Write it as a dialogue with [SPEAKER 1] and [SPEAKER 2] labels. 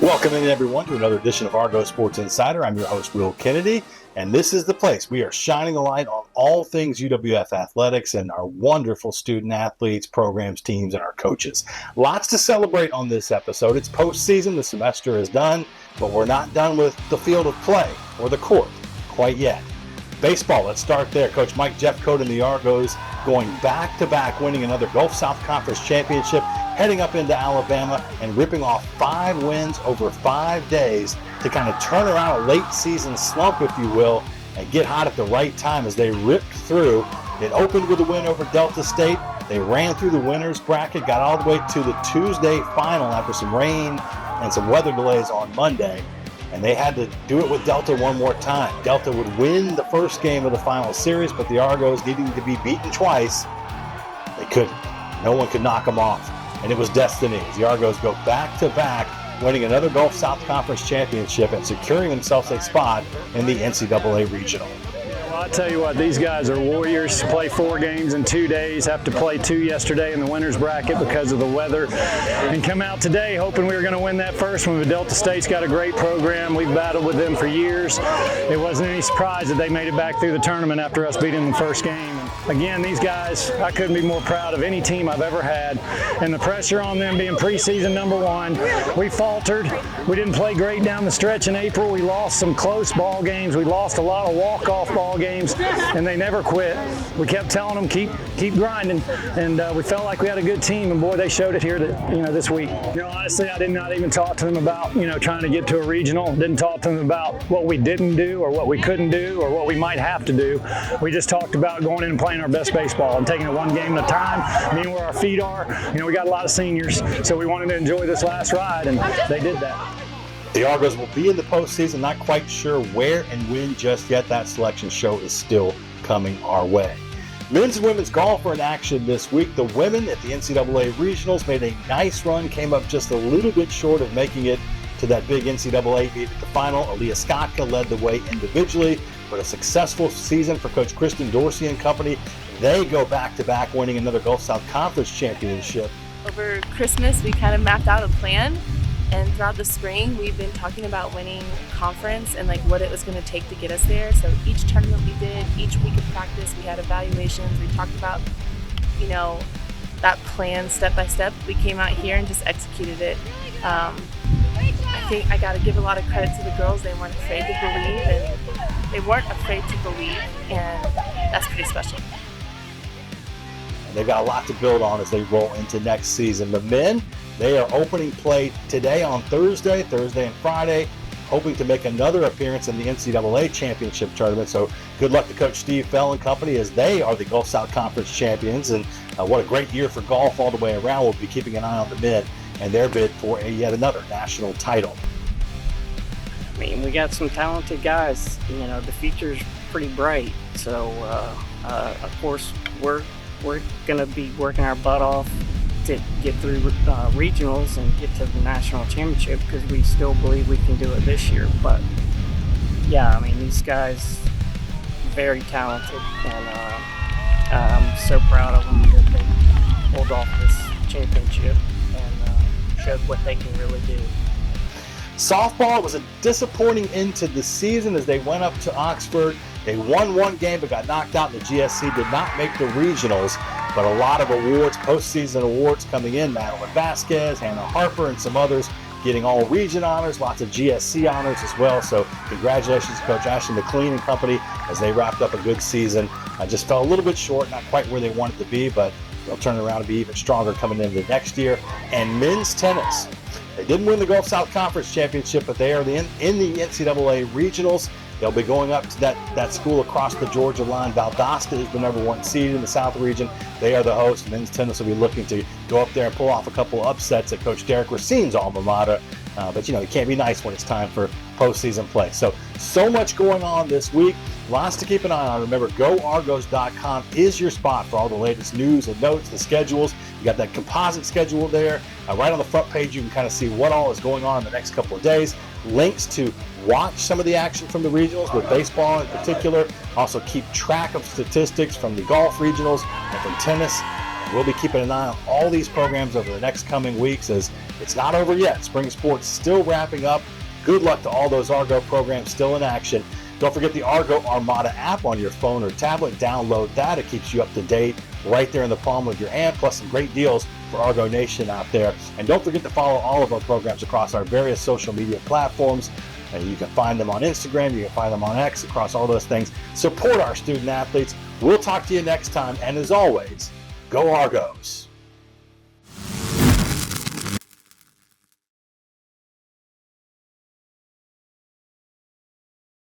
[SPEAKER 1] Welcome in, everyone, to another edition of Argo Sports Insider. I'm your host, Will Kennedy, and this is the place. We are shining a light on all things UWF Athletics and our wonderful student athletes, programs, teams, and our coaches. Lots to celebrate on this episode. It's postseason. The semester is done, but we're not done with the field of play or the court quite yet. Baseball, let's start there. Coach Mike Jeffcoat and the Argos going back-to-back, winning another Gulf South Conference championship, heading up into Alabama and ripping off 5 wins over 5 days to kind of turn around a late-season slump, if you will, and get hot at the right time as they ripped through. It opened with a win over Delta State. They ran through the winner's bracket, got all the way to the Tuesday final after some rain and some weather delays on Monday. And they had to do it with Delta one more time. Delta would win the first game of the final series, but the Argos, needing to be beaten twice, they couldn't. No one could knock them off. And it was destiny. The Argos go back-to-back, winning another Gulf South Conference championship and securing themselves a spot in the NCAA Regional.
[SPEAKER 2] Well, I'll tell you what, these guys are warriors. Play 4 games in 2 days, have to play 2 yesterday in the winner's bracket because of the weather, and come out today hoping we were going to win that first one. But Delta State's got a great program. We've battled with them for years. It wasn't any surprise that they made it back through the tournament after us beating them the first game. And again, these guys, I couldn't be more proud of any team I've ever had. And the pressure on them being preseason #1, we faltered. We didn't play great down the stretch in April. We lost some close ball games. We lost a lot of walk-off ball games, and they never quit. We kept telling them keep grinding, and we felt like we had a good team. And boy, they showed it here this week. Honestly, I did not even talk to them about trying to get to a regional. Didn't talk to them about what we didn't do or what we couldn't do or what we might have to do. We just talked about going in and playing our best baseball and taking it one game at a time, being where our feet are. We got a lot of seniors, so we wanted to enjoy this last ride, and they did that.
[SPEAKER 1] The Argos will be in the postseason, not quite sure where and when just yet. That selection show is still coming our way. Men's and women's golf are in action this week. The women at the NCAA Regionals made a nice run, came up just a little bit short of making it to that big NCAA meet at the final. Aaliyah Skotka led the way individually, but a successful season for Coach Kristen Dorsey and company. They go back-to-back, winning another Gulf South Conference championship.
[SPEAKER 3] Over Christmas, we kind of mapped out a plan, and throughout the spring, we've been talking about winning conference and what it was going to take to get us there. So each tournament we did, each week of practice, we had evaluations. We talked about, that plan step by step. We came out here and just executed it. I think I got to give a lot of credit to the girls. They weren't afraid to believe, and that's pretty special.
[SPEAKER 1] They've got a lot to build on as they roll into next season. The men, they are opening play today on Thursday and Friday, hoping to make another appearance in the NCAA championship tournament. So good luck to Coach Steve Fell and company as they are the Gulf South Conference champions. And what a great year for golf all the way around. We'll be keeping an eye on the men and their bid for yet another national title.
[SPEAKER 4] I mean, we got some talented guys. The future's pretty bright. So, of course, we're going to be working our butt off to get through regionals and get to the national championship because we still believe we can do it this year. But, yeah, I mean, these guys, very talented, and I'm so proud of them that they pulled off this championship and showed what they can really do.
[SPEAKER 1] Softball was a disappointing end to the season as they went up to Oxford. They won one game but got knocked out in the GSC, did not make the regionals, but a lot of awards, postseason awards coming in. Madeline Vasquez, Hannah Harper, and some others getting all region honors, lots of GSC honors as well. So congratulations to Coach Ashley McLean and company as they wrapped up a good season. I just fell a little bit short, not quite where they wanted to be, but they'll turn around and be even stronger coming into next year. And men's tennis. They didn't win the Gulf South Conference Championship, but they are in the NCAA Regionals. They'll be going up to that school across the Georgia line. Valdosta is the #1 seed in the South region. They are the host. Men's tennis will be looking to go up there and pull off a couple of upsets at Coach Derek Racine's alma mater. But, you can't be nice when it's time for postseason play. So much going on this week. Lots to keep an eye on. Remember, GoArgos.com is your spot for all the latest news and notes, the schedules. You got that composite schedule there. Right on the front page, you can kind of see what all is going on in the next couple of days. Links to watch some of the action from the regionals, with baseball in particular. Also keep track of statistics from the golf regionals and from tennis. We'll be keeping an eye on all these programs over the next coming weeks, as it's not over yet. Spring sports still wrapping up. Good luck to all those Argo programs still in action. Don't forget the Argo Armada app on your phone or tablet. Download that. It keeps you up to date right there in the palm of your hand, plus some great deals for Argo Nation out there. And don't forget to follow all of our programs across our various social media platforms. And you can find them on Instagram, you can find them on X, across all those things. Support our student athletes. We'll talk to you next time. And as always, go Argos.